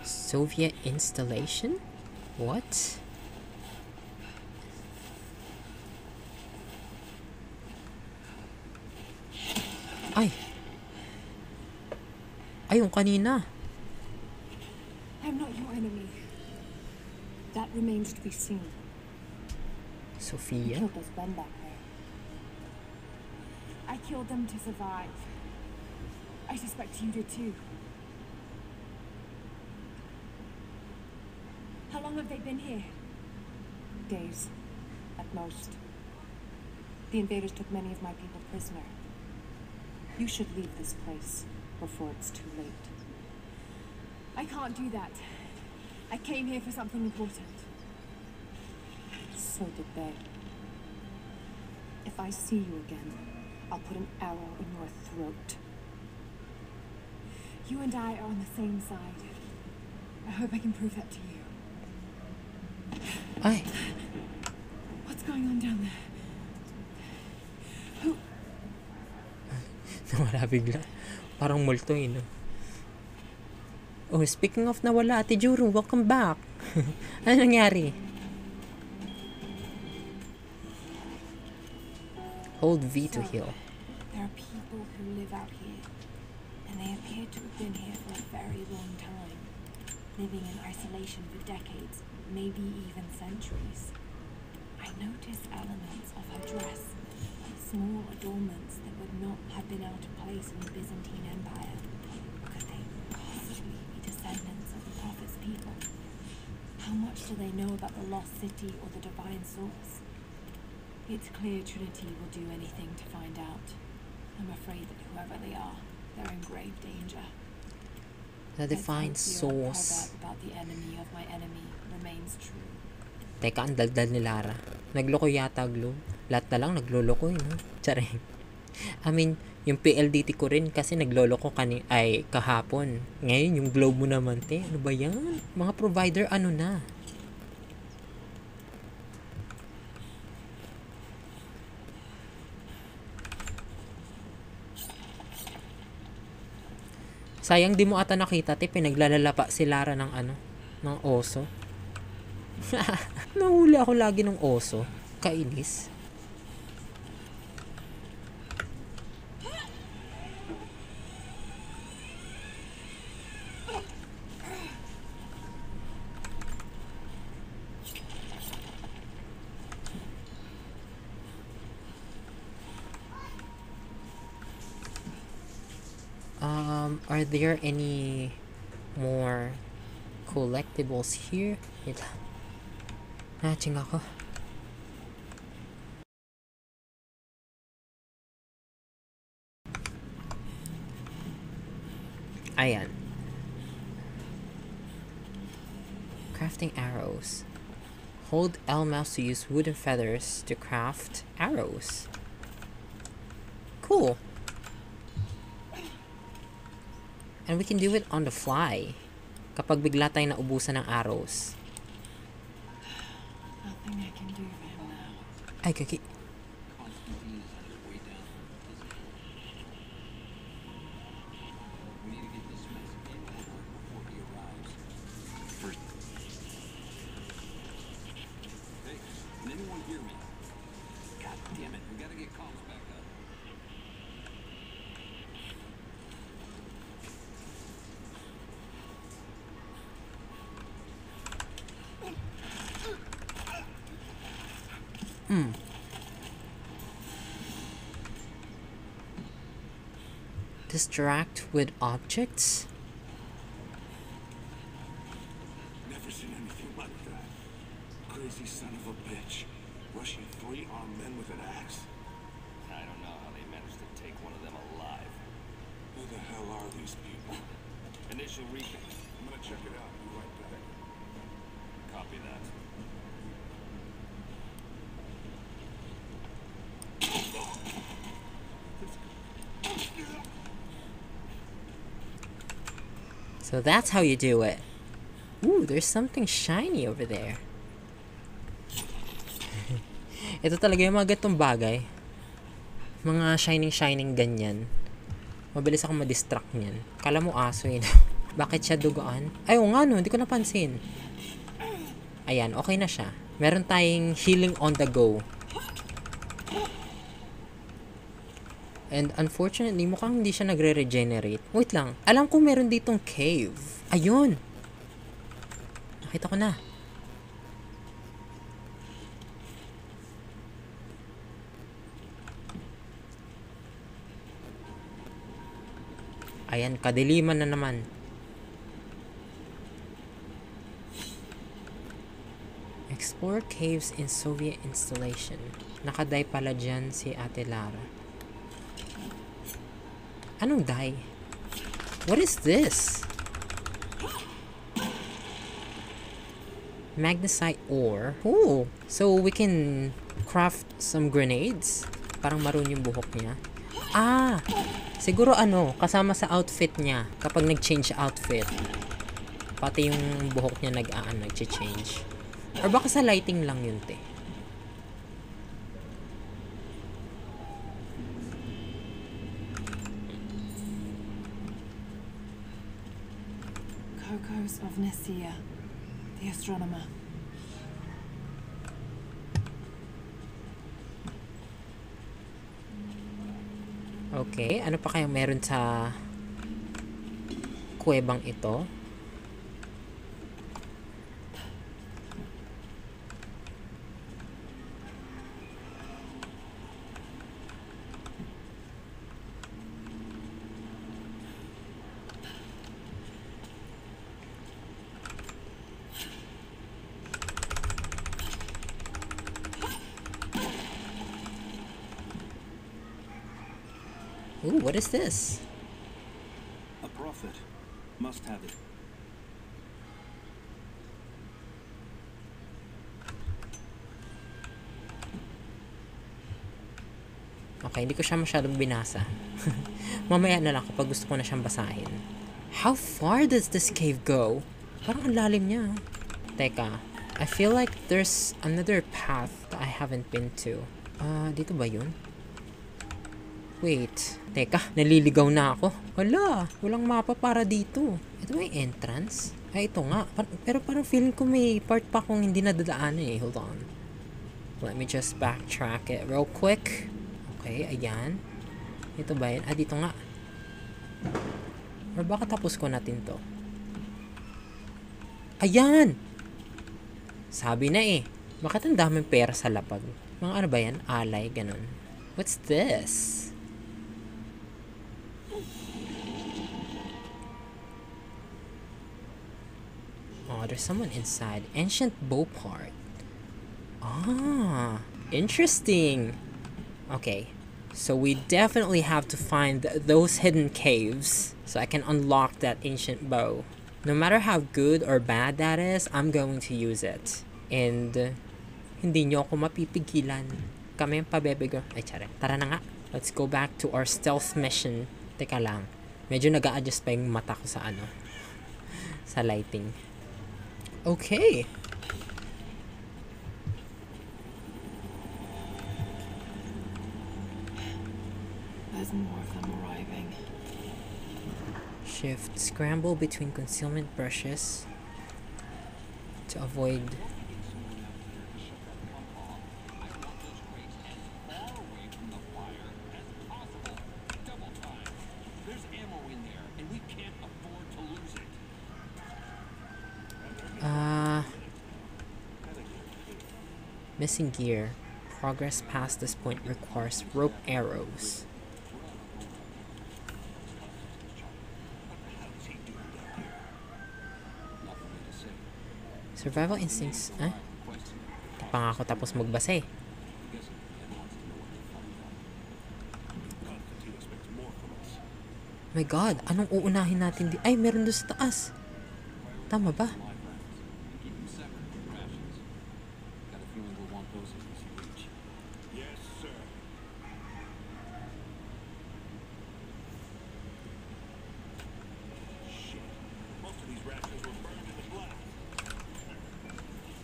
Soviet installation? What? Ay! Ay, yung kanina. I'm not your enemy. That remains to be seen. Sophia? You killed those men back there. I killed them to survive. I suspect you did too. How long have they been here? Days, at most. The invaders took many of my people prisoner. You should leave this place before it's too late. I can't do that. I came here for something important. So did they. If I see you again, I'll put an arrow in your throat. You and I are on the same side. I hope I can prove that to you. Ay! What's going on down there? Who? Nawala bigla. Parang multo no? Oh, speaking of nawala, Ate Juru, welcome back. Ano nangyari? Hold V to heal. There are people who live out here, and they appear to have been here for a very long time, living in isolation for decades, maybe even centuries. I noticed elements of her dress, small adornments that would not have been out of place in the Byzantine Empire. Could they possibly be descendants of the Prophet's people? How much do they know about the lost city or the divine source? It's clear Trinity will do anything to find out. I'm afraid that whoever they are, they're in grave danger. The divine source. About the enemy of my enemy remains true. Teka, ang daldal ni Lara. Nagloko yata Globe. Lahat na lang nagloloko no? Charing. I mean, yung PLDT ko rin kasi nagloloko ay kahapon. Ngayon, yung Globe mo naman, te. Ano ba yan? Mga provider, ano na? Sayang di mo ata nakita, te. Pinaglalala si Lara ng ano? Ng oso. Nahuli ako lagi ng oso. Kainis. Are there any more collectibles here? Wait lang. Natching ako. Ayan. Crafting arrows. Hold L mouse to use wooden feathers to craft arrows. Cool. And we can do it on the fly. Kapag bigla tayong naubusan ng arrows. Nothing I can do for him now. Ay, kaki. Distract with objects? Never seen anything like that. Crazy son of a bitch. Rushing 3 armed men with an axe. I don't know how they managed to take one of them alive. Who the hell are these people? Initial recon. I'm gonna check it out. Be right back. Copy that. So that's how you do it. Ooh, there's something shiny over there. Ito talaga yung mga gatong bagay. Mga shining ganyan. Mabilis ako ma-distract niyan. Kala mo aso yun. Bakit siya dugaan? Ay, oo nga no, hindi ko napansin. Ayan, okay na siya. Meron tayong healing on the go. And unfortunately, mukhang hindi siya nagre-regenerate. Wait lang, alam ko meron ditong cave. Ayun! Nakita ko na. Ayan, kadiliman na naman. Explore caves in Soviet installation. Nakaday pala dyan si Ate Lara. Anong dye? What is this? Magnesite ore. Oh, so we can craft some grenades. Parang maroon yung buhok niya. Ah, siguro ano, kasama sa outfit niya kapag nag-change outfit. Pati yung buhok niya nag-change. Or baka sa lighting lang yun, te. Kokos of Nicaea, the astronomer. Okay, ano pa kayang meron sa kuwebang ito? Ooh, what is this? A prophet. Must have it. Okay, hindi ko siya masyadong binasa. Mamaya na lang kapag gusto ko na siyang basahin. How far does this cave go? Parang ang lalim niya. Teka, I feel like there's another path that I haven't been to. Dito ba yun? Wait, teka, naliligaw na ako. Wala, walang mapa para dito. Ito ba yung entrance? Ay, ito nga. Pero parang feeling ko may part pa akong hindi nadadaanan eh. Hold on. Let me just backtrack it real quick. Okay, ayan. Ito ba yun? Dito nga. Or baka tapos ko natin to. Ayan! Sabi na eh. Bakit ang daming pera sa lapag? Mga ano ba yan? Alay, ganun. What's this? Oh, there's someone inside. Ancient bow part. Ah, interesting. Okay, so we definitely have to find those hidden caves so I can unlock that ancient bow. No matter how good or bad that is, I'm going to use it. And hindi nyo ako mapipigilan. Kami ang pabebigo. Ay, tsara. Tara na nga. Let's go back to our stealth mission. Teka lang. Medyo nag-a-adjust pa yung mata ko sa ano. Sa lighting. Okay. There's more of them arriving. Shift. Scramble between concealment brushes to avoid... Missing gear. Progress past this point requires rope arrows. Survival instincts. Di pa nga ako tapos magbasa eh. My God, anong uunahin natin ay, meron doon sa taas. Tama ba? Yes, sir. Shit. Most of these rations were burned in the blast.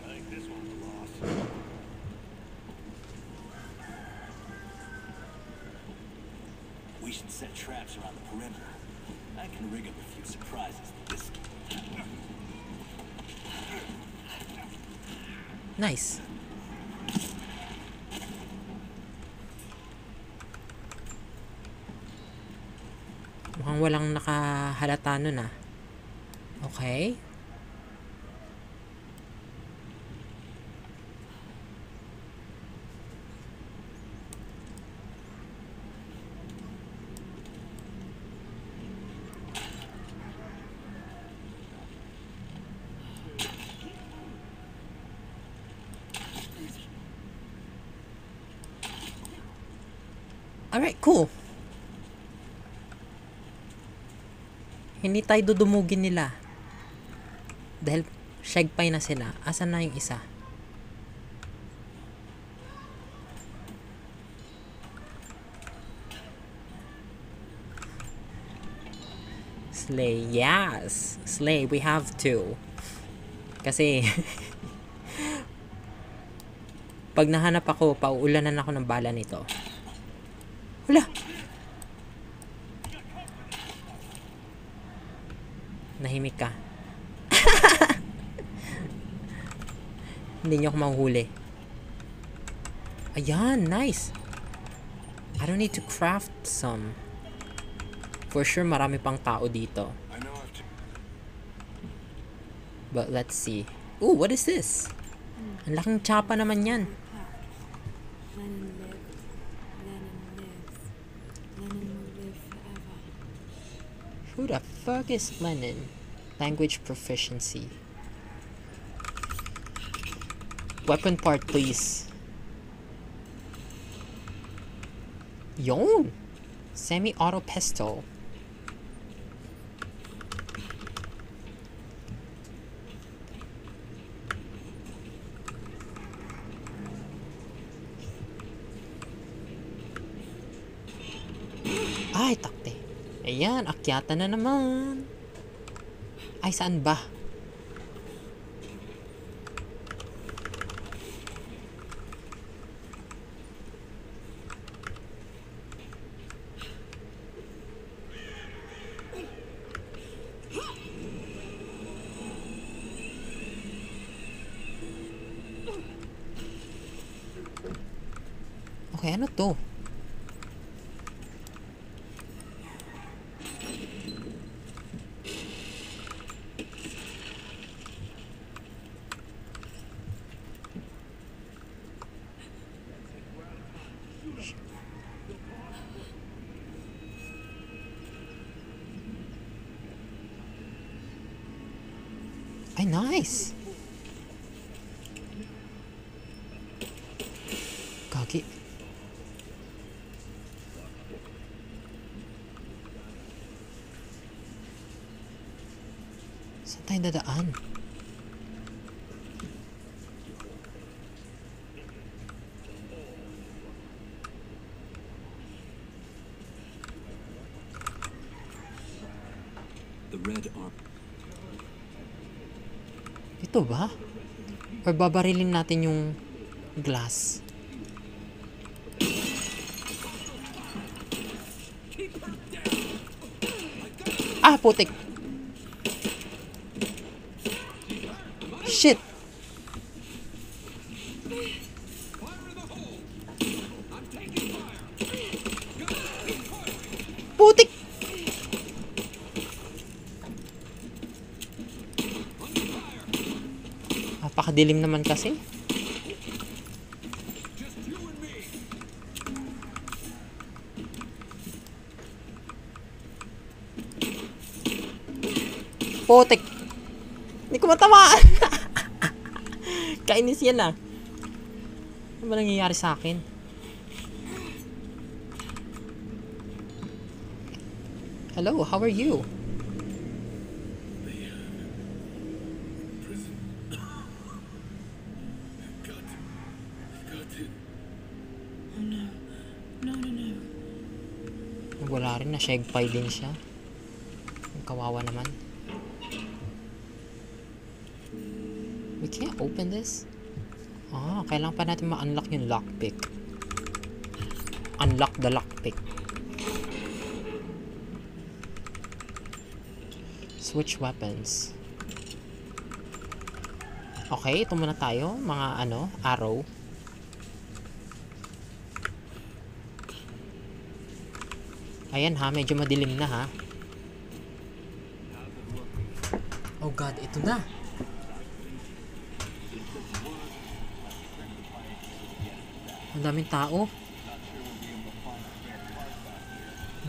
I think this one's a loss. We should set traps around the perimeter. I can rig up a few. keep surprises this. Nice. Mukhang walang nakahalata nun ah. Okay. Alright, cool. Hindi tayo dudumugin nila. Dahil shagpay na sila. Asan na yung isa? Slay. Yes. Slay. We have to. Kasi pag nahanap ako, pauulanan ako ng bala nito. Wala. Nahimik ka. Hindi niyo ako mahuhuli. Ayan, nice. I don't need to craft some. For sure, marami pang tao dito. I know I've But let's see. Ooh, what is this? Ang laking tsapa naman yan. Lenin lived. Lenin lives. Lenin will live forever. Who the fuck is Lenin? Language proficiency. Weapon part, please. Yon! Semi-auto pistol. Ay, takte. Ayan, akyatan na naman. Ay, saan ba? Okay, ano to? Ay, nice! Kaki. Saan tayo dadaan? The red arm. Ito ba? Or babarilin natin yung glass? Ah, putik! Shit! Putik! Napakadilim naman kasi. Putik! Hindi ko matamaan! Kainis yan ah. Ano ba nangyayari sa akin? Hello, how are you? prison. Got it. Oh no. No, no, no. Wala rin na shagpay din siya. Ang kawawa naman. We can't open this? Ah, kailangan pa natin ma-unlock yung lockpick. Unlock the lockpick. Switch weapons. Okay, ito muna tayo. Mga arrow. Ayan ha, medyo madilim na ha. Oh god, ito na. Ang daming tao.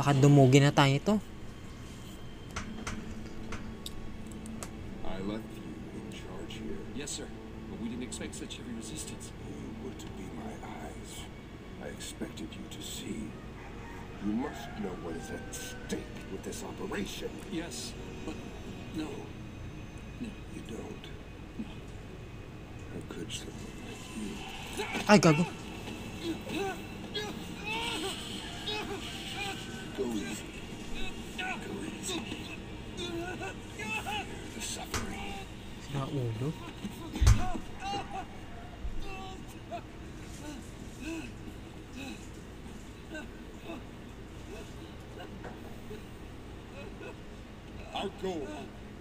Baka dumugin na tayo ito. I left you in charge here. Yes, sir. But we didn't expect such heavy resistance. You were to be my eyes. I expected you to see. You must know what is at stake with this operation. Yes, but no. You don't. How could someone like you? Ay, gago. Go easy. Go easy. The suffering. Sira ulo. Our goal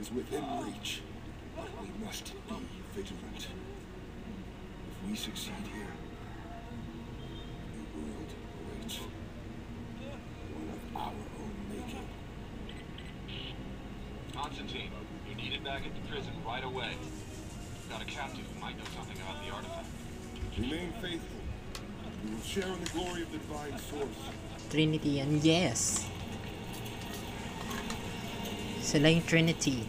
is within reach. We must be vigilant. If we succeed here, the world awaits. One of our own making. Constantine, you're needed back at the prison right away. Got a captive who might know something about the artifact. Remain faithful. We will share in the glory of the divine source. Trinity and yes. Sila yung Trinity.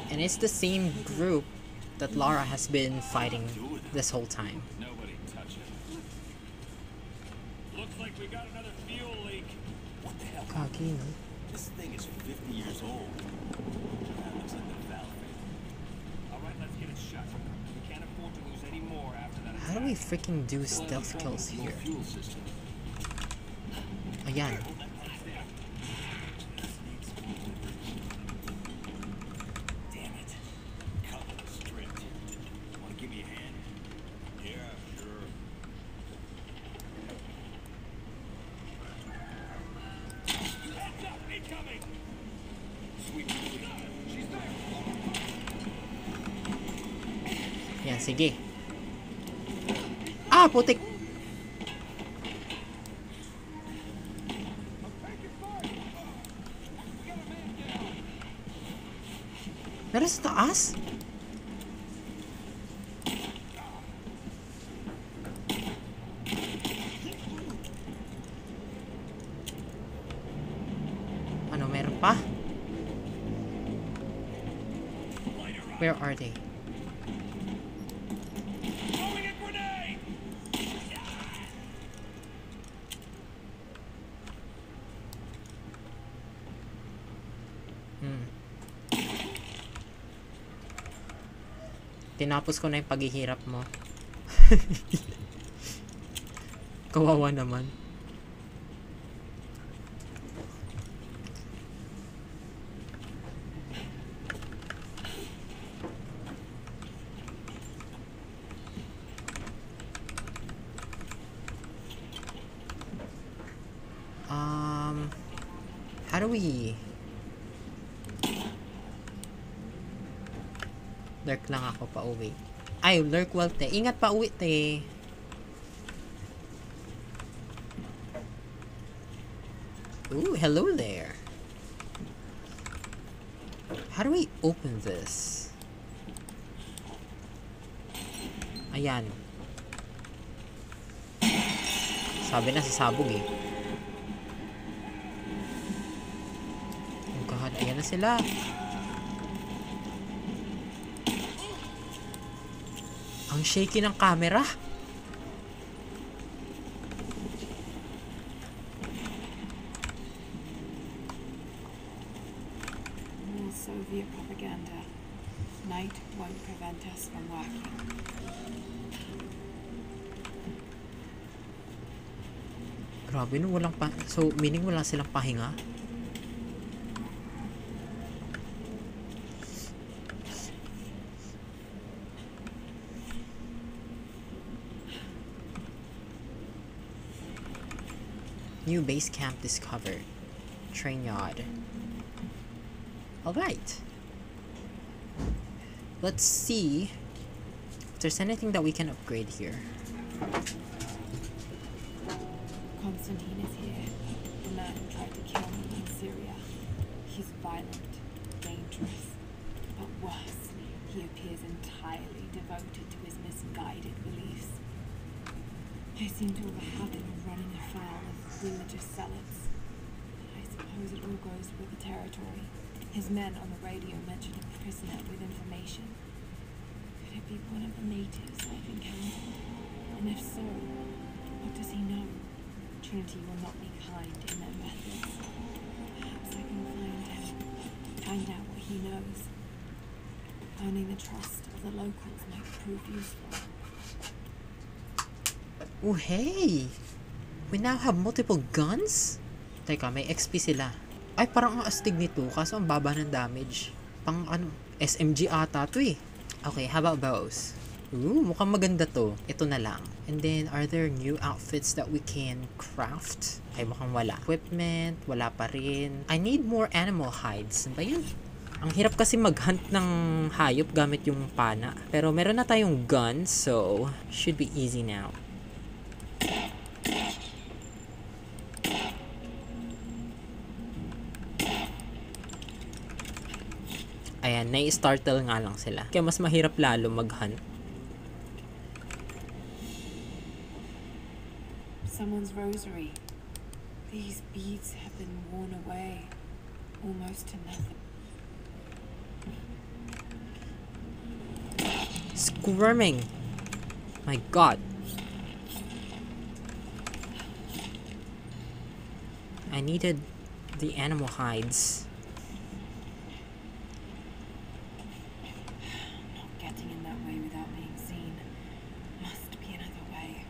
And it's the same group that Lara has been fighting this whole time. Nobody touch it. Looks like we got another fuel leak. What the hell? Kaki, no? This thing is 50 years old. That looks like the valve failed. Alright, let's get it shut. We can't afford to lose any more after that. How do we freaking do stealth kills here? Fuel system. Ayan. Damn it. Couple of stripped. Wanna give me a hand? Yeah, sure. Heads up, incoming! Sweet. She's there. Yan, sige. Ah, putik! Meron sa taas? Ano, meron pa? Where are they? Throwing a grenade! Tinapos ko na yung paghihirap mo. Kawawa naman. How do we... Lurk lang ako pa uwi. Ay, lurk well, te. Ingat pa uwi, te. Ooh, hello there. How do we open this? Ayan. Sabi na sasabog eh. Oh God, ayan na sila. Ang shaky ng camera. More Soviet propaganda. Night won't prevent us from working. Grabe no, walang pa... So, meaning wala silang pahinga? New base camp discovered. Train yard. Alright. Let's see if there's anything that we can upgrade here. Constantine is here. The man who tried to kill me in Syria. He's violent, dangerous, but worse, he appears entirely devoted to his misguided beliefs. I seem to have a habit of running afoul of religious zealots. I suppose it all goes with the territory. His men on the radio mentioned a prisoner with information. Could it be one of the natives I've encountered? And if so, what does he know? Trinity will not be kind in their methods. Perhaps I can find out what he knows. Earning the trust of the locals might prove useful. Oh, hey! We now have multiple guns? Teka, may XP sila. Ay, parang ang astig nito, kaso ang baba ng damage. Pang ano, SMG ata to eh. Okay, how about bows? Ooh, mukhang maganda to. Ito na lang. And then, are there new outfits that we can craft? Ay, mukhang wala. Equipment, wala pa rin. I need more animal hides. Ano ba yun? Ang hirap kasi mag-hunt ng hayop gamit yung pana. Pero meron na tayong gun, so should be easy now. Ayan, nai-startle nga lang sila. Kaya mas mahirap lalo mag-hunt. Someone's rosary. These beads have been worn away, almost to nothing. Squirming! My god. I needed the animal hides. Not getting in that way without being seen. Must be another way.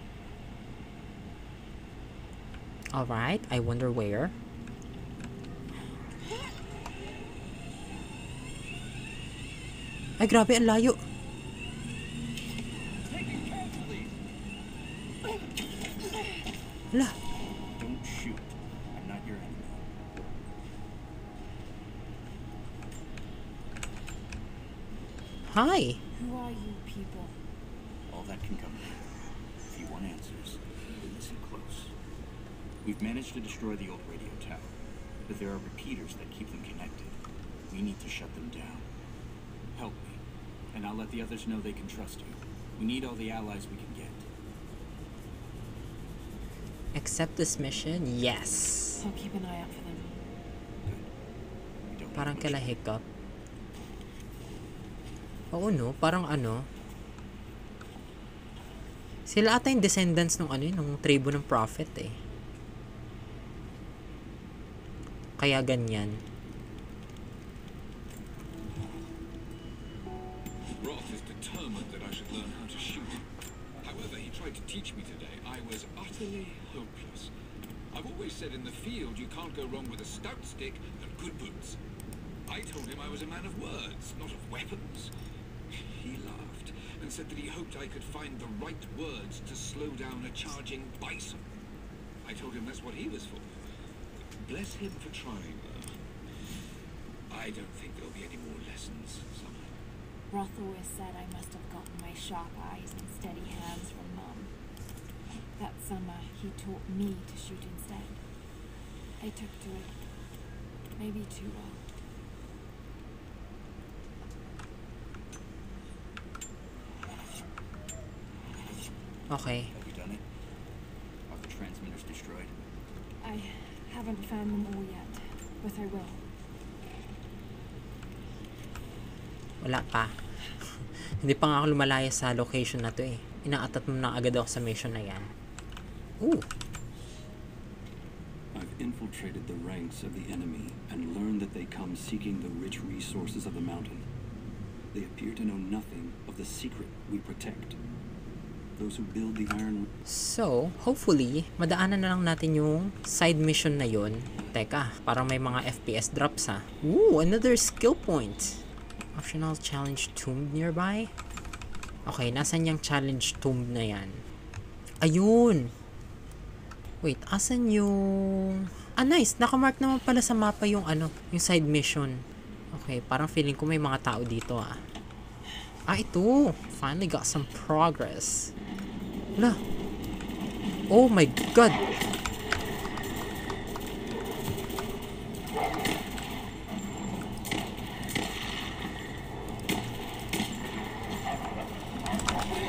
Alright, I wonder where. Ay, grabe, ang layo. Hala. Don't shoot. I'm not your enemy. Hi. Who are you people? All that can come later. If you want answers, listen close. We've managed to destroy the old radio tower, but there are repeaters that keep them connected. We need to shut them down. Help me, and I'll let the others know they can trust you. We need all the allies we can get. Accept this mission? Yes. I'll keep an eye out for them. Good. We don't Parang have much kala hiccup. Oo no, parang ano. Sila ata yung descendants ng ano yun, ng tribo ng prophet eh. Kaya ganyan. Roth is determined that I should learn how to shoot. However, he tried to teach me today. I was utterly hopeless. I've always said in the field you can't go wrong with a stout stick and good boots. I told him I was a man of words, not of weapons. He laughed and said that he hoped I could find the right words to slow down a charging bison. I told him that's what he was for. Bless him for trying, though. I don't think there'll be any more lessons, Summer. Roth always said I must have gotten my sharp eyes and steady hands from Mum. That summer, he taught me to shoot instead. I took to it, maybe too well. Okay. Have you done it? Are the transmitters destroyed? I haven't found them all yet, but I will. Wala pa. Hindi pa nga ako lumalaya sa location na to eh. Inaatat mo na agad ako sa mission na yan. Ooh. I've infiltrated the ranks of the enemy and learned that they come seeking the rich resources of the mountain. They appear to know nothing of the secret we protect. Those who build the iron... So, hopefully, madaanan na lang natin yung side mission na yun. Teka, parang may mga FPS drops ha. Ooh, another skill point. Optional challenge tomb nearby. Okay, nasan yung challenge tomb na yan? Ayun! Wait, asan yung... Ah, nice! Nakamark naman pala sa mapa yung yung side mission. Okay, parang feeling ko may mga tao dito ah. Ah, ito! Finally got some progress. Wala. Oh my God!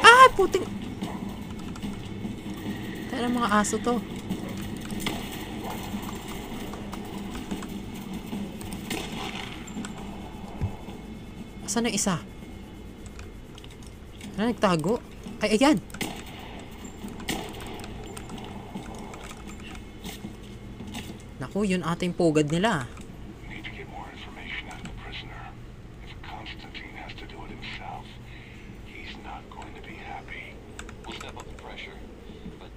Ah! Puting... Kaya mga aso to. Asan ang isa? Nagtago? Ay, ayan! Naku, yun ata yung pugad nila. Need to get more information out of the prisoner. If Constantine has to do it himself, he's not going to be happy. We'll step up the pressure, but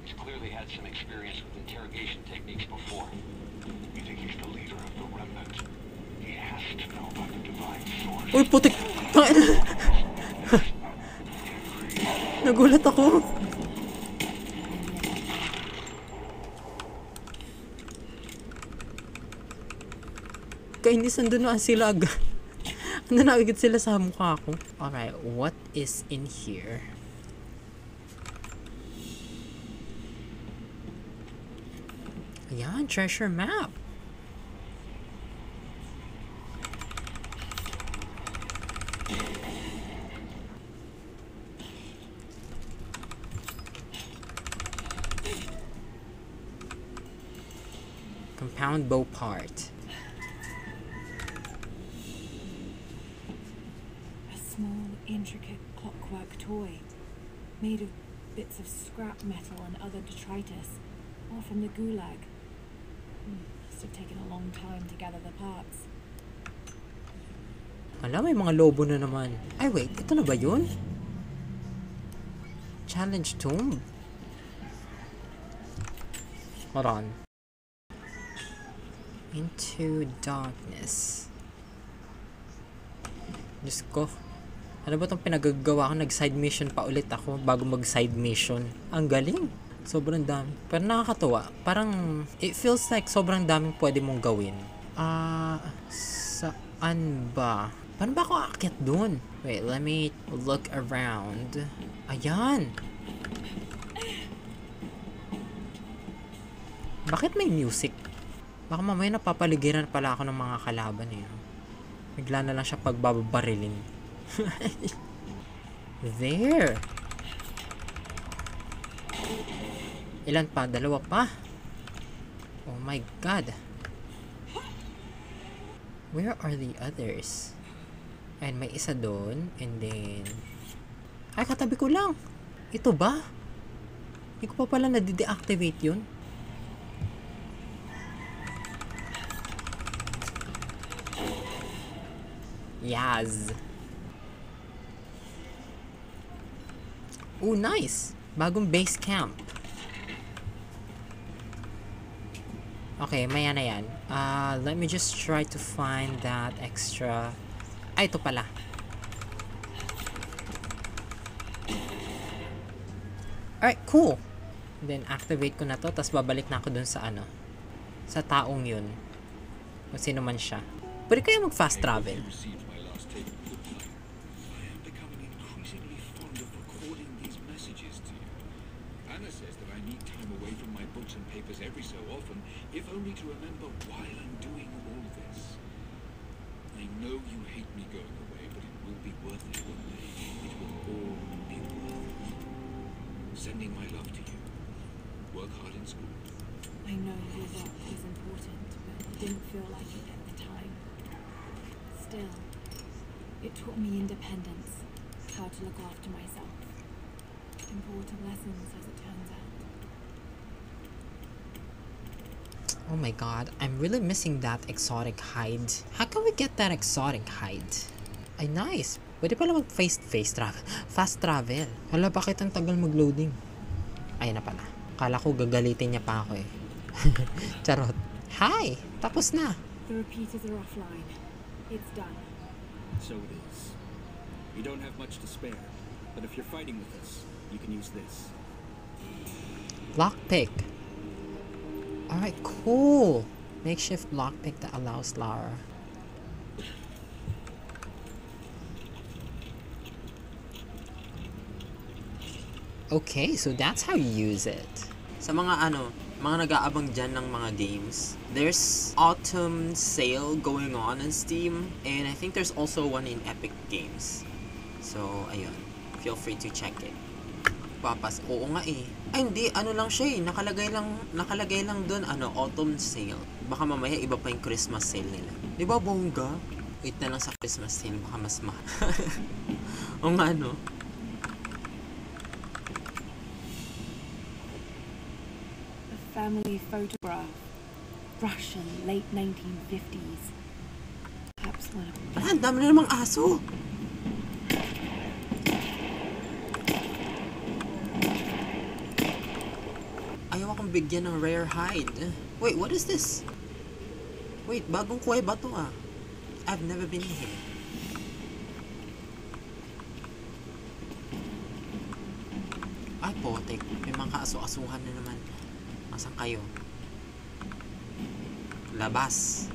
he's clearly had some experience with interrogation techniques before. You think he's the leader of the remnant? He has to know about the divine source. Uy, putik! Nagulat ako. Kainis nandun na sila agad. Nanagigit sila sa mukha ko. Alright, what is in here? Ayan, treasure map. Compound bow part. A small, intricate clockwork toy, made of bits of scrap metal and other detritus, all from the gulag. Must have taken a long time to gather the parts. Alam, may mga lobo na naman. Ay, wait. Ito na ba yun? Challenge tomb? Hold on. Into darkness. Diyos ko. Ano ba itong pinagagawa ko? Nag-side mission pa ulit ako bago mag-side mission. Ang galing. Sobrang dami. Pero nakakatuwa. Parang, it feels like sobrang daming pwede mong gawin. Saan ba? Paano ba ako aakyat dun? Wait, let me look around. Ayan! Bakit may music? Baka mamaya napapaligiran pala ako ng mga kalaban eh. Bigla na lang siya pagbabarilin. There! Ilan pa? Dalawa pa? Oh my God! Where are the others? And may isa doon. And then... Ay, katabi ko lang! Ito ba? Hindi ko pa pala nade-deactivate yun. Yaz! Oh, nice! Bagong base camp. Okay, maya na yan. Let me just try to find that extra... Ay, ito pala. Alright, cool. Then, activate ko na to. Tapos, babalik na ako dun sa sa taong yun. Kung sino man siya. Pwede kaya mag-fast travel? Received my last tape of good time. I am becoming increasingly fond of recording these messages to you. Anna says that I need time away from my books and papers every so often, if only to remember why I'm doing all this. I know you hate me going away, but it will be worth it one day. It will all be worth it. Sending my love to you. Work hard in school. I know your work was important, but didn't feel like it at the time. Still, it taught me independence, how to look after myself. Important lessons, as it turns out. Oh my God, I'm really missing that exotic hide. How can we get that exotic hide? Ay, nice. Pwede pala mag-face-to-face travel. Fast travel. Wala, bakit ang tagal mag-loading? Ay na pala. Kala ko gagalitin niya pa ako eh. Charot. Hi! Tapos na. The repeaters are offline. It's done. So it is. You don't have much to spare, but if you're fighting with us, you can use this. Lockpick. Alright, cool. Makeshift lockpick that allows Lara. Okay, so that's how you use it. Sa mga mga nag-aabang dyan ng mga games, there's autumn sale going on Steam, and I think there's also one in Epic Games. So, ayun. Feel free to check it. Oo nga eh. Ay, hindi. Lang siya eh. Nakalagay lang dun, autumn sale. Baka mamaya iba pa yung Christmas sale nila. Di ba, bongga? Wait na lang sa Christmas sale. Baka mas mahal. O nga, Family photograph. Russian, late 1950s. Perhaps one of them. Ang dami na namang aso! Ayaw akong bigyan ng rare hide. Wait, what is this? Wait, bagong kuweba to ah. I've never been here. Ay, potek. May mga kaaso-asuhan na naman. Nasaan kayo? Labas.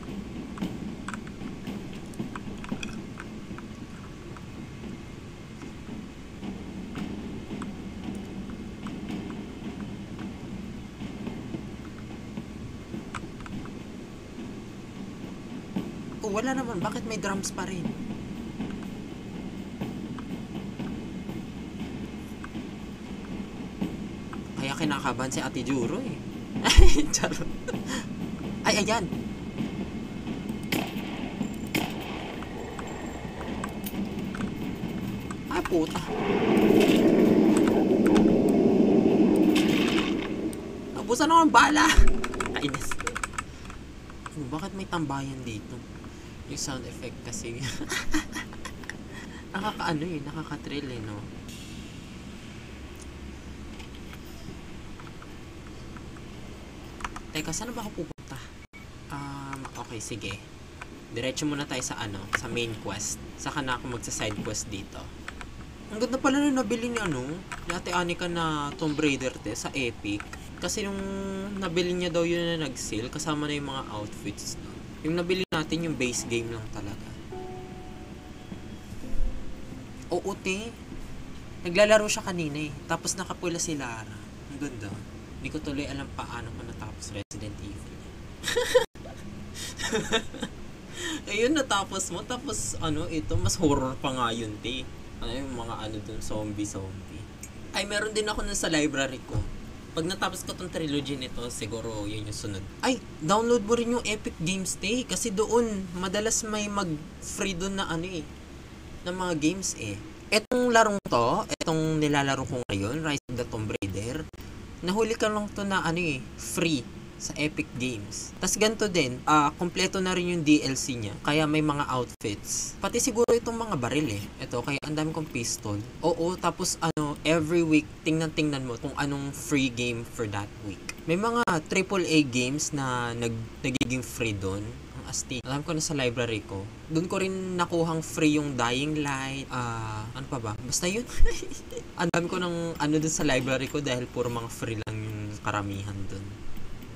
Oh, wala naman. Bakit may drums pa rin? Kaya kinakabahan si Ate Juro eh. Charot. Ay, ayan. Ay, puta. Nabusan ako ng bala. Kainis. Bakit may tambayan dito? Yung sound effect kasi. Nakaka-thrill eh, no? Teka, saan ba ako pupunta? Okay, sige. Diretso muna tayo sa sa main quest. Saka na ako magsa-side quest dito. Ang ganda pala na nabili ni ni Ate Anika na Tomb Raider sa Epic. Kasi nung nabili niya daw yun na nag-sale, kasama na yung mga outfits. Yung nabili natin yung base game lang talaga. Oo, te. Naglalaro siya kanina eh. Tapos nakapula si Lara. Ang ganda. Hindi ko tuloy alam paano ko natapos Resident Evil. Ayun, natapos mo. Tapos, ito, mas horror pa nga yun, te. Yung mga dun, zombie. Ay, meron din ako nun sa library ko. Pag natapos ko tong trilogy nito, siguro yun yung sunod. Ay, download mo rin yung Epic Games Day. Kasi doon, madalas may mag-free doon na na mga games eh. Etong larong to, etong nilalaro ko ngayon, Rise of the Tomb Raider, nahuli ka lang to na free sa Epic Games. Tas ganito din, kompleto na rin yung DLC niya. Kaya may mga outfits. Pati siguro itong mga baril eh. Ito, kaya ang dami kong pistol. Oo, tapos every week, tingnan mo kung anong free game for that week. May mga AAA games na nagiging free doon. Ang astig. Alam ko na sa library ko. Doon ko rin nakuhang free yung Dying Light. Ano pa ba? Basta yun. Ang dami ko ng doon sa library ko dahil puro mga free lang yung karamihan doon.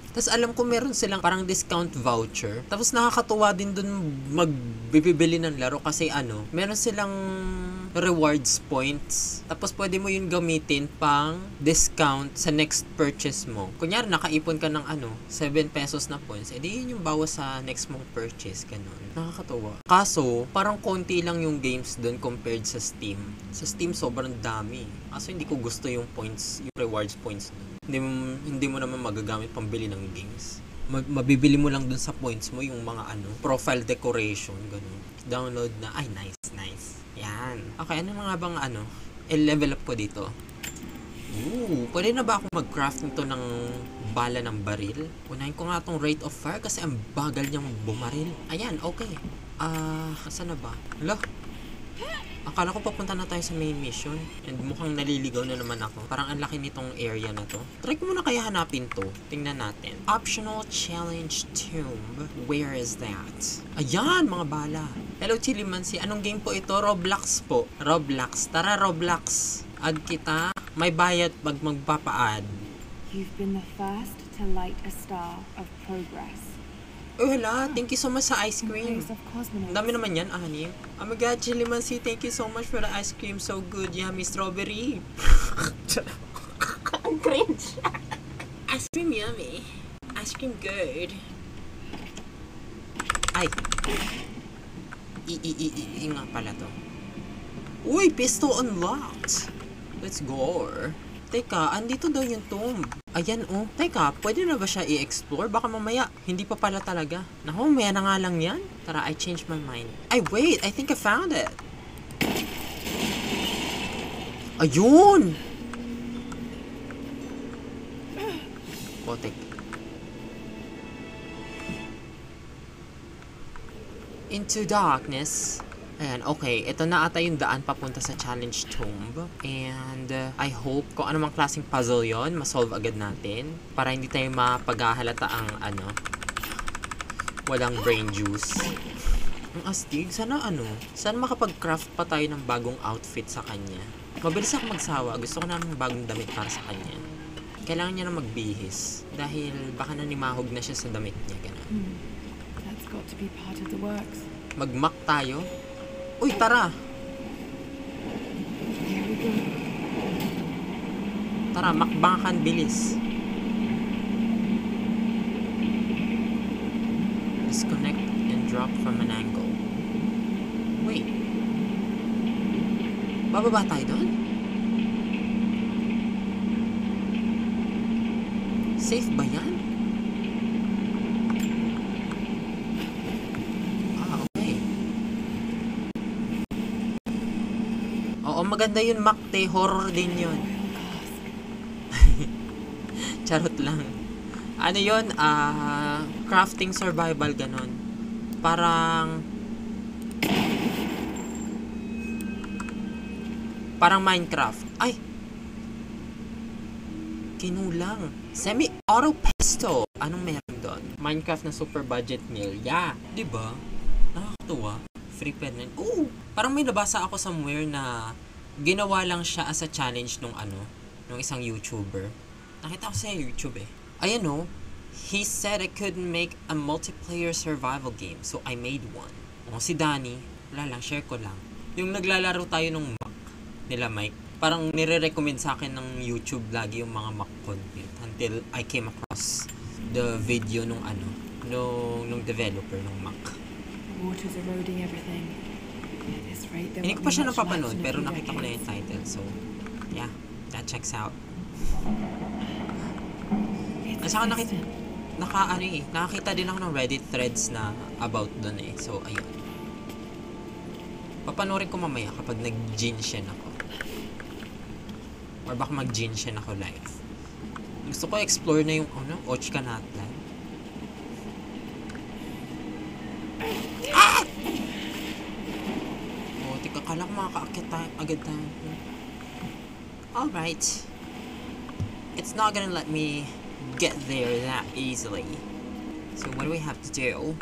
Tapos alam ko meron silang parang discount voucher. Tapos nakakatuwa din dun magbibili ng laro kasi meron silang rewards points. Tapos pwede mo yun gamitin pang discount sa next purchase mo. Kunyari nakaipon ka ng 7 pesos na points. Edi yun yung bawas sa next mong purchase. Ganun. Nakakatuwa. Kaso, parang konti lang yung games dun compared sa Steam. Sa Steam sobrang dami. Kaso hindi ko gusto yung points, yung rewards points dun. Hindi mo naman magagamit pambili ng games. Mabibili mo lang dun sa points mo yung mga profile decoration, ganun. Download na, ay nice. Yan. Okay, ano nga bang i-level up ko dito? Pwede na ba ako mag-craft nito ng bala ng baril? Unahin ko nga tong rate of fire kasi ang bagal niyang bumaril. Ayan, okay. Saan na ba? Akala ko papunta na tayo sa main mission. And mukhang naliligaw na naman ako. Parang ang laki nitong area na to. Try ko muna kaya hanapin to. Tingnan natin. Optional challenge tomb. Where is that? Ayan, mga bala. Hello, Chilimansi. Anong game po ito? Roblox po. Roblox. Tara, Roblox. Add kita. May bayad pag magpapa-add. You've been the first to light a star of progress. Oh, hala. Thank you so much sa ice In cream. place of Ang cosmonauts. dami naman yan, 6. Oh my god, Chili Mansi, thank you so much for the ice cream. So good, yummy strawberry. Ang cringe. Ice cream yummy. Ice cream good. Ay. Nga pala to. Uy, pistol unlocked. Let's go. Teka, andito daw yung tomb. Ayan oh. Teka, pwede na ba siya i-explore? Baka mamaya, hindi pa pala talaga. Naku, maya na nga lang yan. Tara, I changed my mind. Ay, wait, I think I found it. Ayun! Potek. Into darkness. Ayan, okay. Ito na ata yung daan papunta sa challenge tomb. And I hope kung ano mang klaseng puzzle yon, masolve agad natin. Para hindi tayo mapaghahalata ang walang brain juice. Ang astig. Sana sana makapag-craft pa tayo ng bagong outfit sa kanya. Mabilis ako magsawa. Gusto ko na ng bagong damit para sa kanya. Kailangan niya na magbihis. Dahil baka nanimahog na siya sa damit niya. Ganun. That's got to be part of the works. Mag-mock tayo. Uy, tara! Here we go. Tara, makbangan, bilis. Disconnect and drop from an angle. Wait. Bababa tayo doon? Safe ba yan? Oo, maganda yun, Makte. Horror din yun. Charot lang. Ano yun? Crafting survival, ganon. Parang Minecraft. Ay! Kinulang. Semi-auto pesto. Anong meron doon? Minecraft na super budget meal. Yeah. Diba? Nakakatuwa. Free penment. Oh! Parang may nabasa ako somewhere na ginawa lang siya as a challenge nung isang YouTuber. Nakita ko sa YouTube eh. Ayan oh. He said I couldn't make a multiplayer survival game, so I made one. O, si Danny, wala lang, share ko lang. Yung naglalaro tayo nung Mac nila Mike, parang nire-recommend sa akin ng YouTube lagi yung mga Mac content until I came across the video nung developer ng Mac. Water's eroding everything. At this rate, there Hindi ko won't pa be siya much left napapanood, in a pero few nakita ko na yung decades. title, so yeah, that checks out. It's At saka persistent. nakakita din ako ng Reddit threads na about dun eh. So, ayun. Papanoorin ko mamaya kapag nag-Jinshen ako. Or baka mag-Jinshen ako live. Gusto ko explore na yung Ochka Natlan. Ah! Oh, tika, kala ko makakaakit tayo agad tayo. Alright. It's not gonna let me get there that easily. So what do we have to do?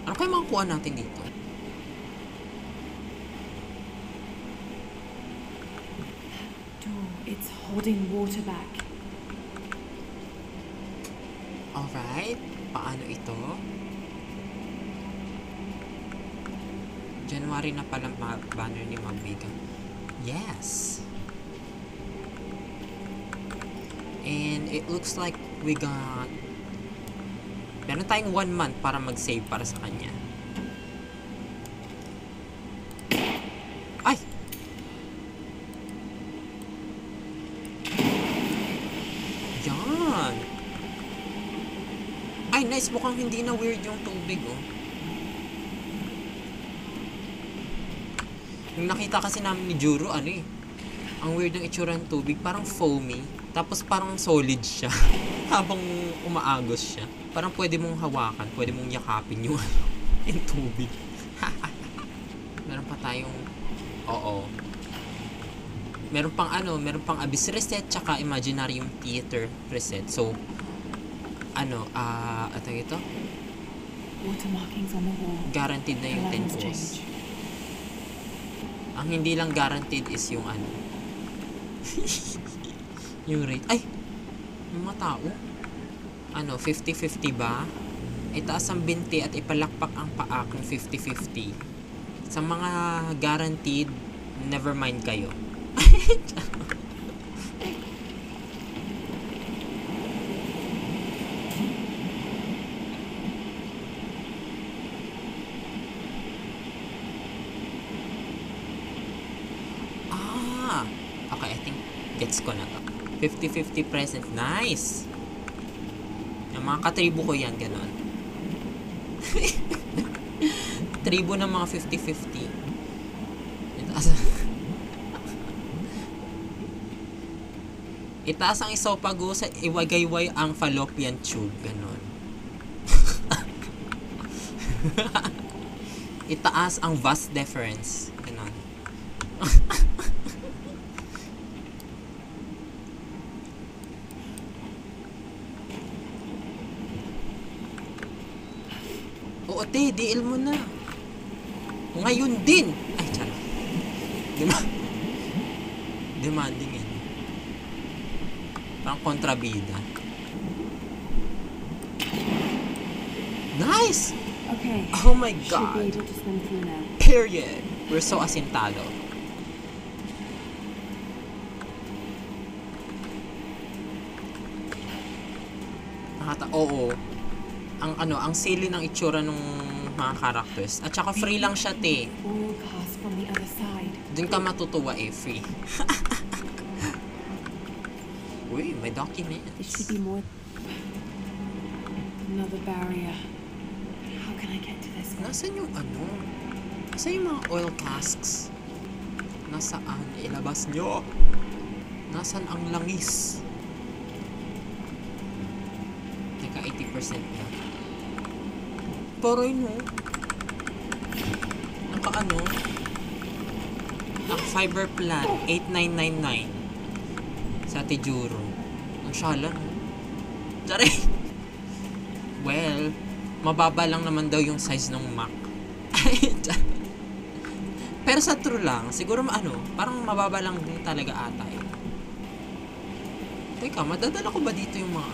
Ano kayo makakuha natin dito? Door, it's holding water back. Alright. Paano ito? January na pala banner ni Magbiga. Yes. And it looks like we got... Meron tayong 1 month para mag-save para sa kanya. Ay! Yan! Ay, nice. Mukhang hindi na weird yung tubig, oh. Yung nakita kasi namin ni Juro, ang weird ng itsura ng tubig. Parang foamy. Tapos parang solid siya. Habang umaagos siya. Parang pwede mong hawakan. Pwede mong yakapin yung yung tubig. Meron pa tayong... Oo. Meron pang Abyss Reset, tsaka Imaginarium Theater Reset. So, ito ito? Water markings on the wall. Guaranteed na yung 10 Levels pulls. change. Ang hindi lang guaranteed is yung yung rate. Ay! Yung mga tao. Ano, 50-50 ba? Itaas ang binti at ipalakpak ang paa kung 50-50. Sa mga guaranteed, never mind kayo. Okay, I think gets ko na to. 50-50 present. Nice! Yung mga katribo ko yan, ganon. Tribo ng mga 50-50. Itaas ang isopago sa iwagayway ang fallopian tube, ganon. Itaas ang vas deferens, ganon. Oo, te, DL mo na. Ngayon din. Ay, charot. Demanding yan. Parang kontrabida. Nice! Okay. Oh my Should be god. able to swim through now. Period. We're so asintado. Oo. Ang silly ng itsura nung mga characters. At saka free lang siya, te. Broadcast from the other side. Dun ka matutuwa eh, free. Uy, may This documents. should be more. Another barrier. How can I get to this one? Nasaan yung ano? Nasaan yung mga oil casks? Nasaan? Ilabas nyo! Nasaan ang langis? Teka, 80% na. Pero yun, no? Naka-ano? Naka-fiber plan, 8999. Sa Tijuro. Ang syala, no? Sorry! Well, mababa lang naman daw yung size ng Mac. Pero sa true lang, siguro parang mababa lang din talaga ata eh. Teka, madadala ko ba dito yung mga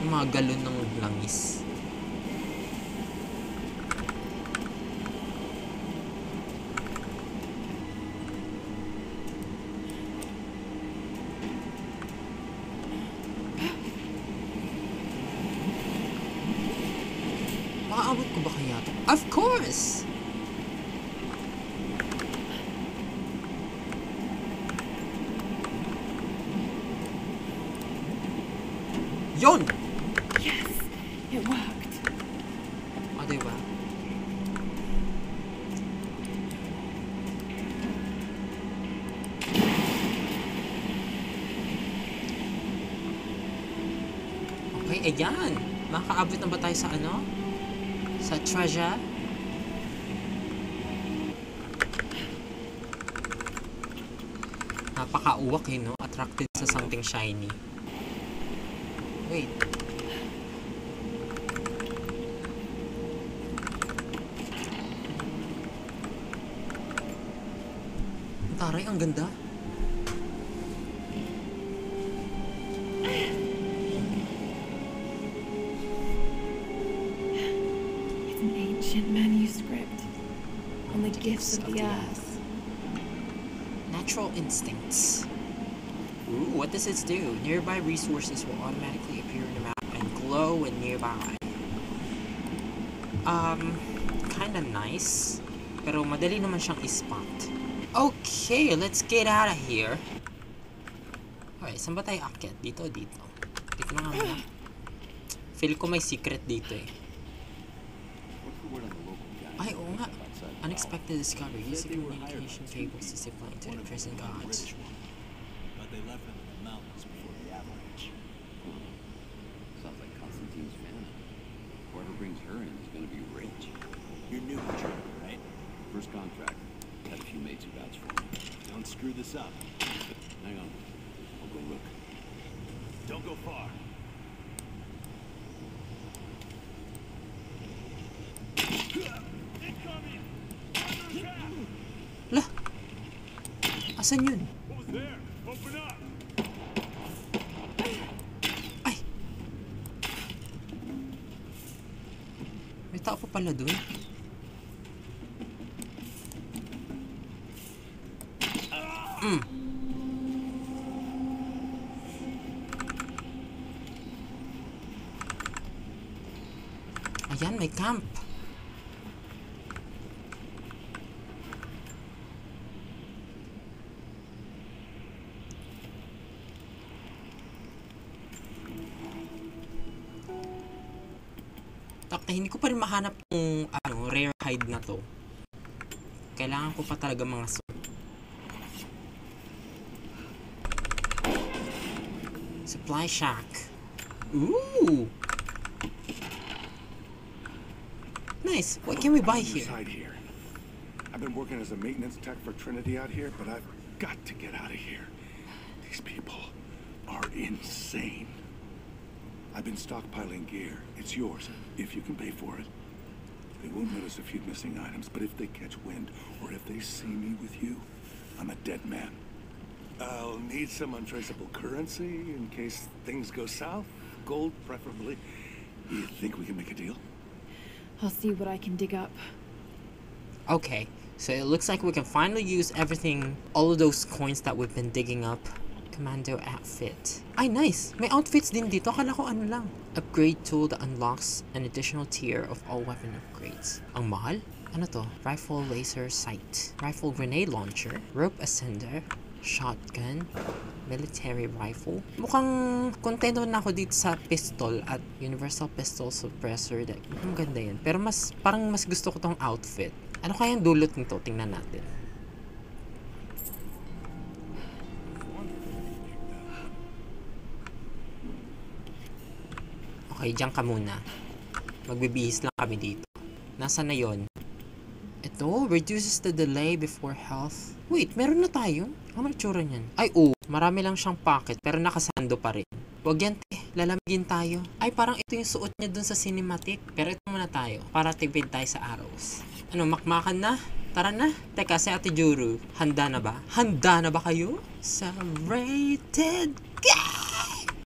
yung mga galon ng langis? Maaabot ko ba kaya to? Of course! Yon! Yes, it worked. Diba? Okay, ayan. Makakaabot na ba tayo sa sa treasure? Napaka-uwak no? Attracted sa something shiny. Wait. Taray, ang ganda. It's an ancient manuscript on the gifts of the earth. Natural instincts. Ooh, what does this do? Nearby resources will automatically appear in the map and glow when nearby. Kinda nice. Pero madali naman siyang i-spot. Okay, let's get out of here. Okay, saan ba tayo akyat? Dito o dito? Dito na nga muna. Feel ko may secret dito eh. Ay, oo nga. Unexpected discovery. Using communication cables to zip line to the prison gods. But they left them in the mountains before the avalanche. Sounds like Constantine's family. Whoever brings her in is going to be rich. You're new to Germany, right? First contract. Had a few mates who vouched for me. Don't screw this up. Hang on. I'll go look. Don't go far. Lah! Asan yun? What was there? Open up! pala dun. Ayan, may camp. Hindi ko pa rin mahanap yung rare hide na to. Kailangan ko pa talaga mga supply shack. Ooh! Nice. What can we buy here? I've been working as a maintenance tech for Trinity out here, but I've got to get out of here. These people are insane. I've been stockpiling gear. It's yours, if you can pay for it. They won't notice a few missing items, but if they catch wind, or if they see me with you, I'm a dead man. I'll need some untraceable currency in case things go south. Gold, preferably. You think we can make a deal? I'll see what I can dig up. Okay, so it looks like we can finally use everything, all of those coins that we've been digging up. Commando outfit. Ay, nice! May outfits din dito. Akala ko ano lang. Upgrade tool that unlocks an additional tier of all weapon upgrades. Ang mahal? Ano to? Rifle laser sight. Rifle grenade launcher. Rope ascender. Shotgun. Military rifle. Mukhang kontento na ako dito sa pistol at universal pistol suppressor. Ang ganda yun. Pero parang mas gusto ko tong outfit. Ano kayang dulot nito? Tingnan natin. Okay, diyan ka muna. Magbibihis lang kami dito. Nasaan na yon? Ito, reduces the delay before health. Wait, meron na tayo? Ano itsura niyan? Ay, marami lang siyang pocket pero nakasando pa rin. Wag yan, lalamigin tayo. Ay, parang ito yung suot niya dun sa cinematic. Pero ito muna tayo, para tipid tayo sa arrows. Ano, makmakan na? Tara na. Teka, si Ate Juru, handa na ba? Handa na ba kayo? Sa rated...